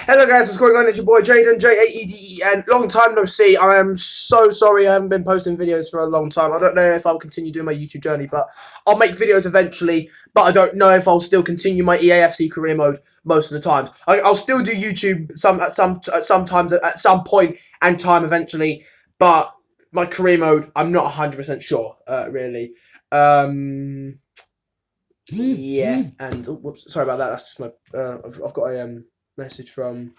Hello guys, what's going on? It's your boy Jaden, Jaeden. Long time no see. I am so sorry I haven't been posting videos for a long time. I don't know if I'll continue doing my YouTube journey, but I'll make videos eventually. But I don't know if I'll still continue my EAFC career mode most of the times. I'll still do YouTube sometimes at some point and time eventually. But my career mode, I'm not 100% sure, really. Yeah, and whoops, sorry about that. That's just my. I've got a message from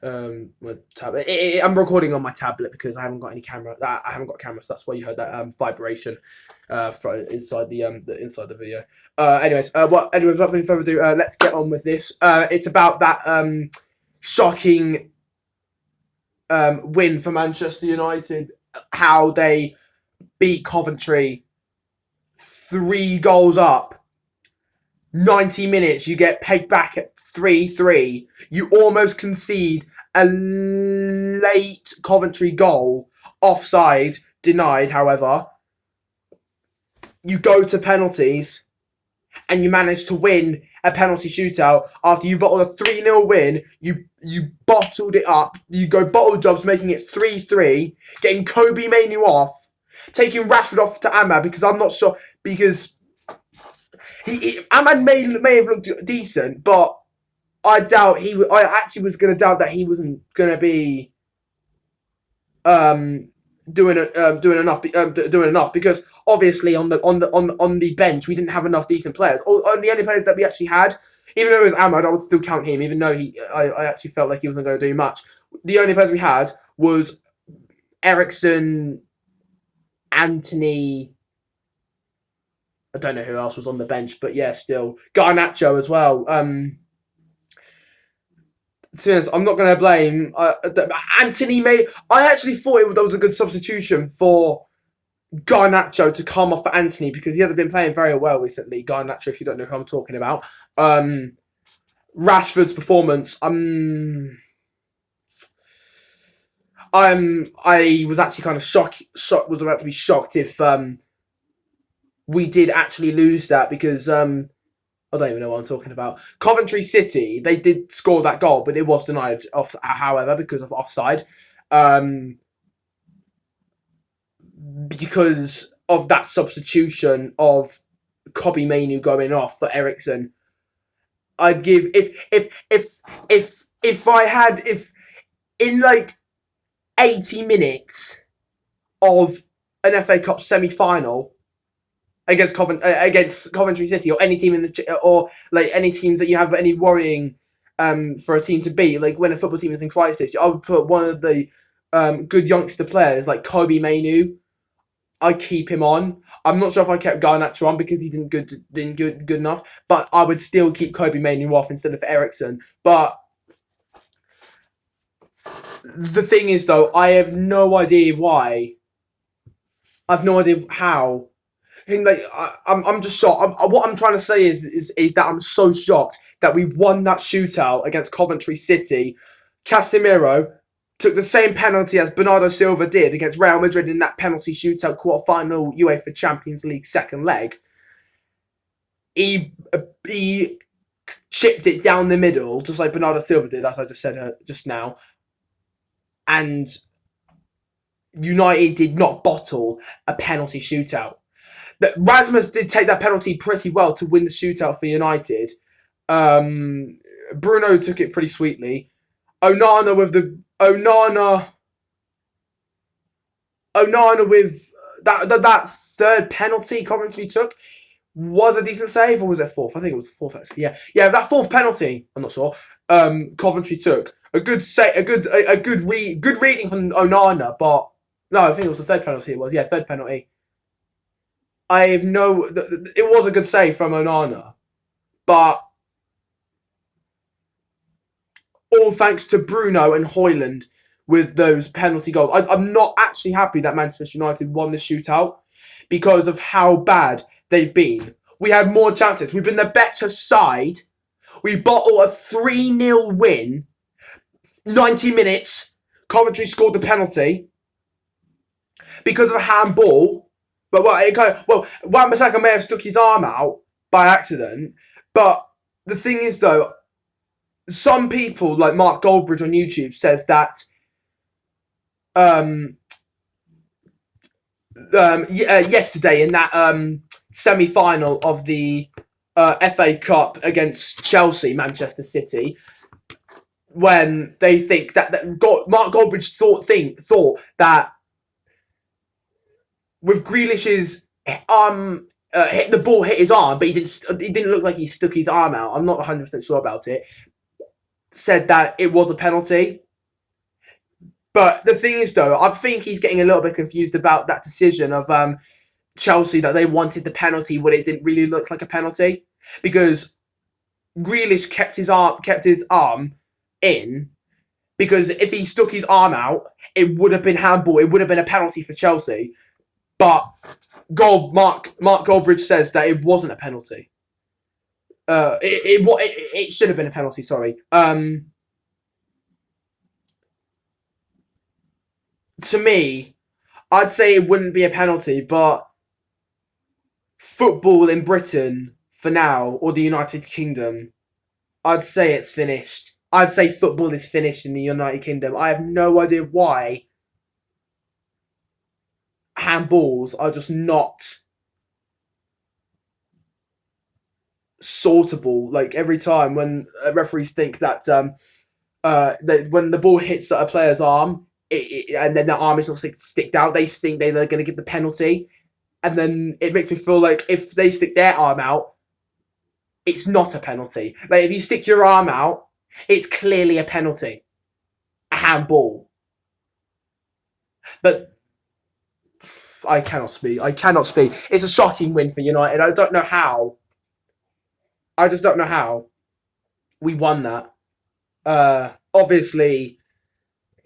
my tablet. I'm recording on my tablet because I haven't got any camera. I haven't got a camera, so that's why you heard that vibration from inside the video. Anyways, without any further ado, let's get on with this. It's about that shocking win for Manchester United. How they beat Coventry 3 goals up. 90 minutes, you get pegged back at 3-3. You almost concede a late Coventry goal. Offside, denied, however. You go to penalties, and you manage to win a penalty shootout. After you bottled a 3-0 win, you bottled it up. You go bottle jobs, making it 3-3, getting Kobe Mainoo off, taking Rashford off to Ahmad, because I'm not sure, because Ahmad may have looked decent, but I actually was going to doubt that he wasn't going to be doing enough, because obviously on the bench we didn't have enough decent players. On the only players that we actually had, even though it was Ahmad, I would still count him, even though I actually felt like he wasn't going to do much. The only players we had was Eriksen, Anthony. I don't know who else was on the bench, but yeah, still. Garnacho as well. Since I'm not going to blame Anthony. I actually thought that was a good substitution for Garnacho to come off for Anthony, because he hasn't been playing very well recently. Garnacho, if you don't know who I'm talking about. Rashford's performance. I was actually kind of shocked. Was about to be shocked if we did actually lose that, because I don't even know what I'm talking about. Coventry City, they did score that goal, but it was denied, however, because of offside. Because of that substitution of Kobe Mainoo going off for Eriksen. I'd give if in like 80 minutes of an FA Cup semi-final against Coventry City, or any team or like any teams that you have any worrying for a team to beat, like when a football team is in crisis, I would put one of the good youngster players like Kobe Mainoo. I keep him on. I'm not sure if I kept Garnacho on because he didn't good enough, but I would still keep Kobe Mainoo off instead of Eriksen. But the thing is, though, I have no idea why. I've no idea how. I think I'm just shocked. What I'm trying to say is that I'm so shocked that we won that shootout against Coventry City. Casemiro took the same penalty as Bernardo Silva did against Real Madrid in that penalty shootout quarter-final UEFA Champions League second leg. He chipped it down the middle, just like Bernardo Silva did, as I just said just now. And United did not bottle a penalty shootout. Rasmus did take that penalty pretty well to win the shootout for United. Bruno took it pretty sweetly. Onana with that third penalty Coventry took was a decent save, or was it fourth? I think it was the fourth actually. Yeah, that fourth penalty, I'm not sure. Coventry took a good reading from Onana, but no, I think it was the third penalty. It was third penalty. It was a good save from Onana, but all thanks to Bruno and Højlund with those penalty goals. I'm not actually happy that Manchester United won the shootout because of how bad they've been. We had more chances. We've been the better side. We bottle a 3-0 win. 90 minutes. Coventry scored the penalty because of a handball. But Wan-Bissaka may have stuck his arm out by accident. But the thing is, though, some people like Mark Goldbridge on YouTube says that um, yesterday in that semi-final of the FA Cup against Chelsea, Manchester City, when they think Mark Goldbridge thought that with Grealish's hit the ball hit his arm, but he didn't look like he stuck his arm out. I'm not 100% sure about it. Said that it was a penalty. But the thing is, though, I think he's getting a little bit confused about that decision of Chelsea, that they wanted the penalty when it didn't really look like a penalty, because Grealish kept his arm in, because if he stuck his arm out, it would have been handball. It would have been a penalty for Chelsea. But Mark Goldbridge says that it wasn't a penalty. It should have been a penalty. Sorry. To me, I'd say it wouldn't be a penalty, but football in Britain for now, or the United Kingdom, I'd say it's finished. I'd say football is finished in the United Kingdom. I have no idea why handballs are just not sortable. Like, every time when referees think that when the ball hits a player's arm, and then their arm is not sticked out, they think they're going to give the penalty. And then it makes me feel like if they stick their arm out, it's not a penalty. Like, if you stick your arm out, it's clearly a penalty. A handball. But I cannot speak. It's a shocking win for United. I don't know how. I just don't know how we won that. Obviously,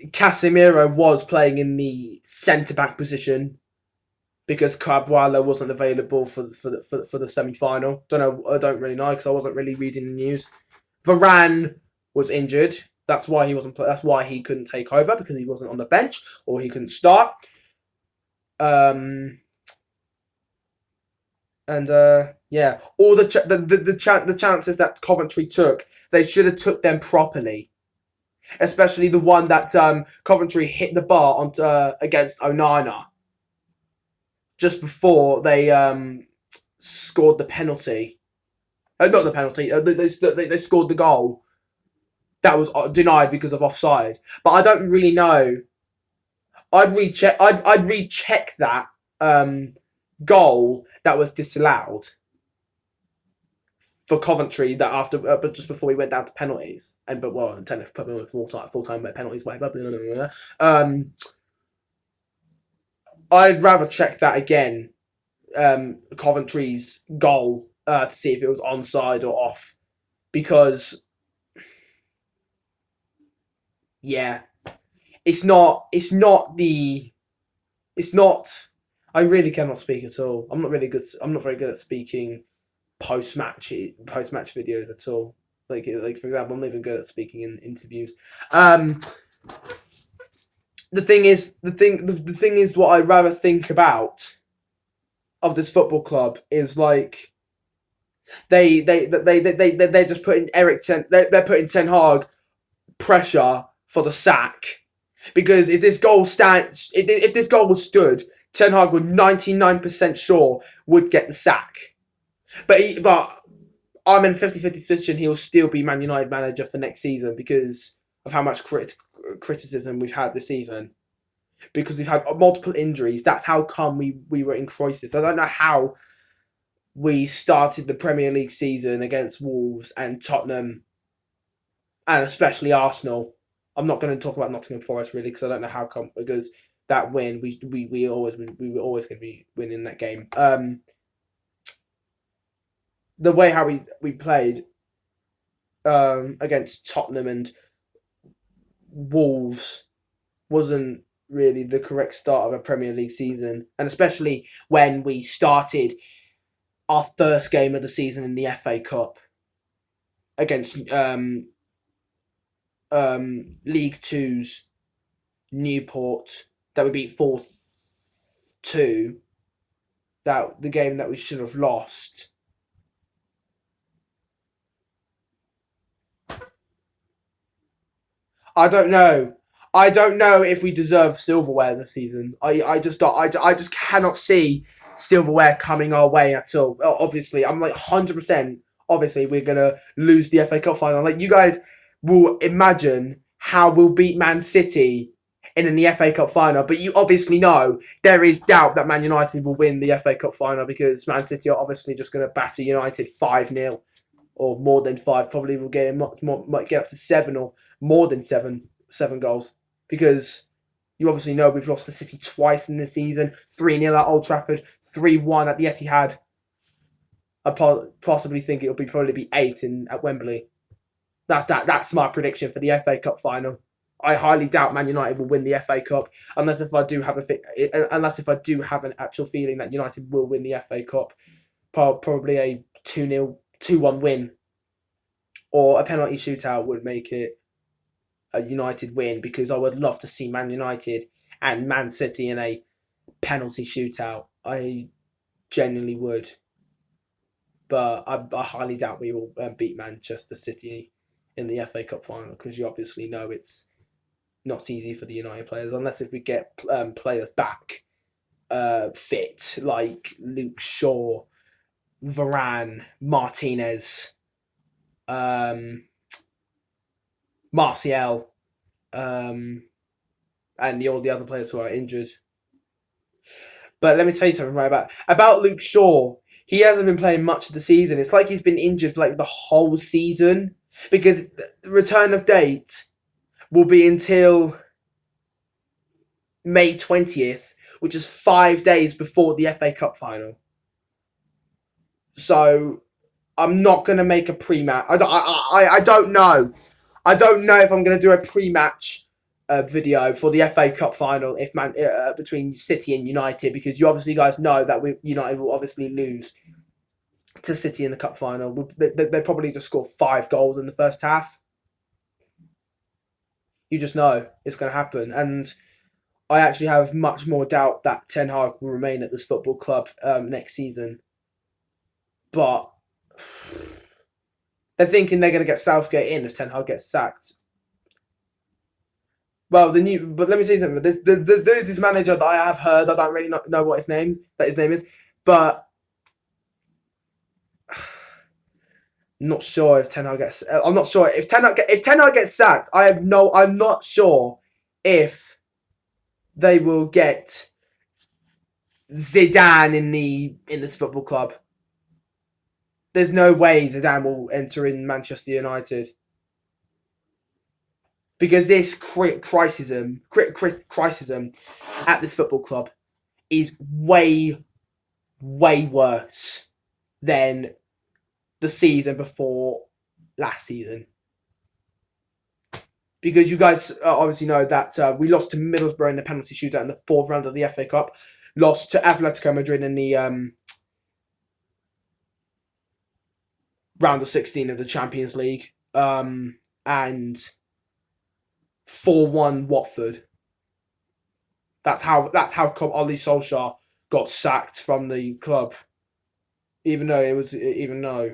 Casemiro was playing in the centre-back position because Cabral wasn't available for the semi-final. I don't really know, because I wasn't really reading the news. Varane was injured. That's why he wasn't. That's why he couldn't take over, because he wasn't on the bench, or he couldn't start. Yeah, all the chances that Coventry took, they should have took them properly. Especially the one that Coventry hit the bar on against Onana just before they scored the penalty. Not the penalty. They scored the goal that was denied because of offside. But I don't really know. I'd recheck. I'd recheck that goal that was disallowed for Coventry, that after, but just before we went down to penalties, technically full time penalties, whatever. I'd rather check that again, Coventry's goal, to see if it was onside or off, because yeah, it's not. I really cannot speak at all. I'm not very good at speaking post match videos at all. Like for example, I'm not even good at speaking in interviews. The thing is, what I'd rather think about of this football club is, like, they're just putting they're putting Ten Hag pressure for the sack, because if this goal was stood, Ten Hag would 99% sure would get the sack. But I'm in a 50-50 position he'll still be Man United manager for next season, because of how much criticism we've had this season. Because we've had multiple injuries. That's how come we were in crisis. I don't know how we started the Premier League season against Wolves and Tottenham, and especially Arsenal. I'm not going to talk about Nottingham Forest, really, because I don't know how come. Because that win, we were always going to be winning that game. The way how we played against Tottenham and Wolves wasn't really the correct start of a Premier League season, and especially when we started our first game of the season in the FA Cup against League Two's Newport, that we beat 4-2. That the game that we should have lost. I don't know. I don't know if we deserve silverware this season. I just don't. I just cannot see silverware coming our way at all. Obviously, I'm like 100%. Obviously, we're gonna lose the FA Cup final. Like you guys will imagine how we'll beat Man City in the FA Cup final, but you obviously know there is doubt that Man United will win the FA Cup final because Man City are obviously just going to batter United 5-0 or more than 5. Probably will get might get up to 7 or more than 7 goals because you obviously know we've lost to City twice in this season. 3-0 at Old Trafford, 3-1 at the Etihad. I possibly think it'll probably be 8 at Wembley. That's my prediction for the FA Cup final. I highly doubt Man United will win the FA Cup unless if I do have an actual feeling that United will win the FA Cup. Probably a 2-0, 2-1 win or a penalty shootout would make it a United win because I would love to see Man United and Man City in a penalty shootout. I genuinely would. But I highly doubt we will beat Manchester City in the FA Cup final because you obviously know it's not easy for the United players unless if we get players back fit like Luke Shaw, Varane, Martinez, Martial, and all the other players who are injured. But let me tell you something right about Luke Shaw. He hasn't been playing much of the season. It's like he's been injured for like the whole season because the return of date will be until May 20th, which is 5 days before the FA Cup final. So I'm not going to make a pre-match. I don't know. I don't know if I'm going to do a pre-match video for the FA Cup final between City and United because you obviously guys know that United will obviously lose to City in the cup final. They probably just score 5 goals in the first half. You just know it's going to happen. And I actually have much more doubt that Ten Hag will remain at this football club next season. But they're thinking they're going to get Southgate in if Ten Hag gets sacked. Well, but let me say something. There's this manager that I have heard. I don't really know what his name is, but I'm not sure if Ten Hag gets. I'm not sure if Ten Hag gets sacked. I'm not sure if they will get Zidane in this football club. There's no way Zidane will enter in Manchester United. Because this criticism at this football club is way, way worse than the season before last season. Because you guys obviously know that we lost to Middlesbrough in the penalty shootout in the 4th round of the FA Cup. Lost to Atletico Madrid in the round of 16 of the Champions League. And 4-1 Watford. That's how Ole Solskjaer got sacked from the club. Even though it was a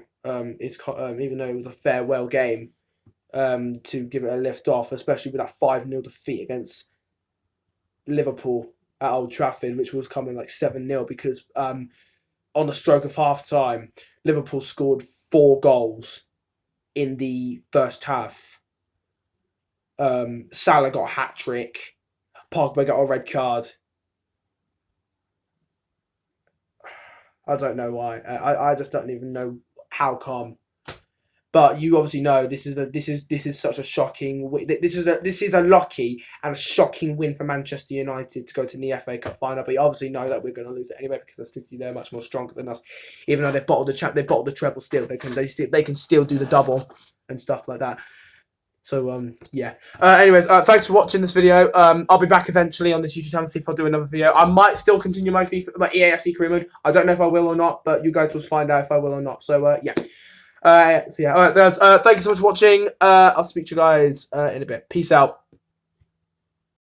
farewell game to give it a lift off, especially with that 5-0 defeat against Liverpool at Old Trafford, which was coming like 7-0 because on the stroke of half time, Liverpool scored 4 goals in the first half. Salah got a hat-trick. Pogba got a red card. I don't know why. I just don't even know how come. But you obviously know this is such a shocking. This is a lucky and a shocking win for Manchester United to go to the FA Cup final. But you obviously know that we're going to lose it anyway because of City. They're much more stronger than us. Even though they bottled the treble. Still, they can still do the double and stuff like that. So, yeah. Anyways, thanks for watching this video. I'll be back eventually on this YouTube channel to see if I'll do another video. I might still continue my EAFC career mode. I don't know if I will or not, but you guys will find out if I will or not. So, yeah. Alright, thank you so much for watching. I'll speak to you guys in a bit. Peace out.